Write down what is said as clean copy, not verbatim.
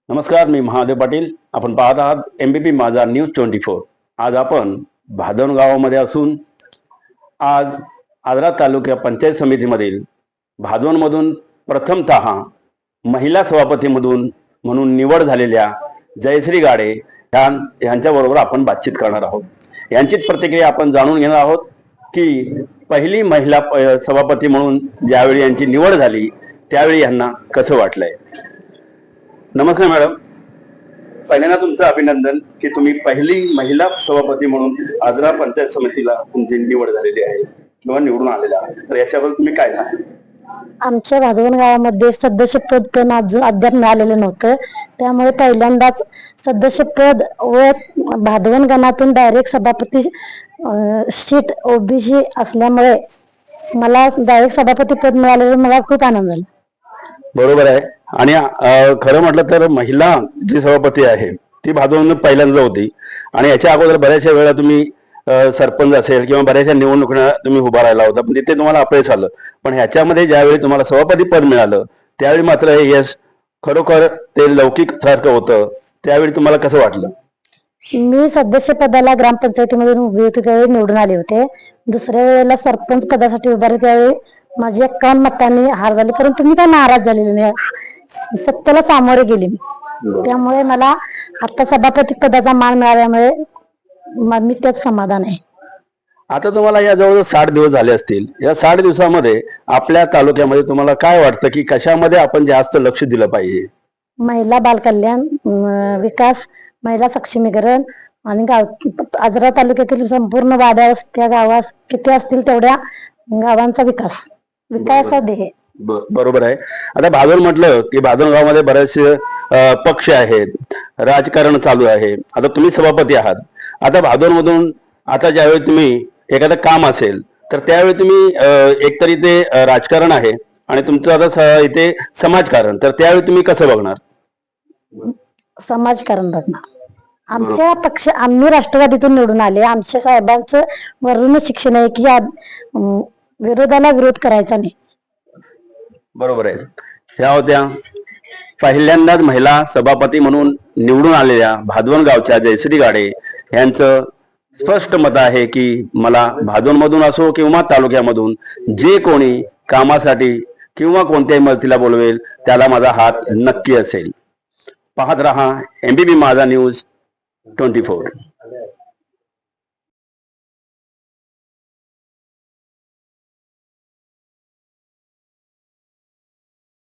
नमस्कार, मी महादेव पाटील. आपण पाहत आहात MBP माझा न्यूज 24. आज आपण भादोन गावामध्ये असून आज आजरा तालुक्या पंचायत समितीमधील भादोनमधून प्रथमतः महिला सभापतीमधून म्हणून निवड झालेल्या जयश्री गाडे यांच्याबरोबर आपण बातचीत करणार आहोत. यांचीच प्रतिक्रिया आपण जाणून घेणार आहोत की पहिली महिला सभापती म्हणून ज्यावेळी यांची निवड झाली त्यावेळी यांना कसं वाटलंय. नमस्कार मॅडम, पहिल्यांदा तुमचं अभिनंदन की तुम्ही पहिली महिला सभापती म्हणून आजरा पंचायत समितीला तुमची निवड झालेली आहे किंवा निवडून आलेल्या आहे. तर याच्याबद्दल तुम्ही काय सांगाल? आमच्या भादवण गावामध्ये सदस्य पद पण अद्याप मिळालेलं नव्हतं, त्यामुळे पहिल्यांदाच सदस्य पद व भादवण गणातून डायरेक्ट सभापती सीट OBC असल्यामुळे मला डायरेक्ट सभापती पद मिळालेलं मला खूप आनंद झाला. बरोबर आहे. आणि खरं म्हटलं तर महिला जी सभापती आहे ती भादवण पहिल्यांदा होती आणि याच्या अगोदर बऱ्याचशा वेळा तुम्ही सरपंच असेल किंवा बऱ्याचशा निवडणुका तुम्ही उभा राहिला होता, पण तिथे तुम्हाला अपयश आलं. पण ह्याच्यामध्ये ज्यावेळी तुम्हाला सभापती पद मिळालं त्यावेळी मात्र हे यश खरोखर ते लौकिक सारखं होतं. त्यावेळी तुम्हाला कसं वाटलं? मी सदस्य पदाला ग्रामपंचायतीमधून उभी होती त्यावेळी निवडून आले होते. दुसऱ्या वेळेला सरपंच पदासाठी उभा राहिले त्यावेळी माझी 51 मतांनी हार झाली, परंतु मी काय नाराज झालेली नाही. सत्तेला सामोरे गेले मी, त्यामुळे मला आता सभापती पदाचा मान मिळाल्यामुळे मी त्यात समाधान आहे. आता तुम्हाला या जवळ 60 दिवस झाले असतील. या 60 दिवसामध्ये आपल्या तालुक्यामध्ये तुम्हाला काय वाटतं की कशामध्ये आपण जास्त लक्ष दिलं पाहिजे? महिला बालकल्याण, विकास, महिला सक्षमीकरण आणि आजरा तालुक्यातील संपूर्ण वाड्या त्या गावात किती असतील तेवढ्या गावांचा विकास ध्येय. बरोबर आहे. आता भादोन म्हटलं की भादोन गावामध्ये बरेचसे पक्ष आहेत, राजकारण चालू आहे. आता तुम्ही सभापती आहात. आता भादोन मधून आता ज्यावेळी तुम्ही एखादं काम असेल तर त्यावेळी तुम्ही एकतरी ते राजकारण आहे आणि तुमचं आता इथे समाजकारण, तर त्यावेळी तुम्ही कसं बघणार? समाजकारण बघणार. आमच्या पक्ष आम्ही राष्ट्रवादीतून निवडून आले. आमच्या साहेबांचं वरून शिक्षण आहे की विरोधाला विरोध करायचा नाही. बरोबर आहे. ह्या होत्या पहिल्यांदाच महिला सभापती म्हणून निवडून आलेल्या भादवण गावच्या जयश्री गाडे यांचं स्पष्ट मत आहे की मला भादवण मधून असो किंवा तालुक्यामधून जे कोणी कामासाठी किंवा कोणत्याही मदतीला बोलवेल त्याला माझा हात नक्की असेल. पाहत रहा MBP माझा न्यूज 24.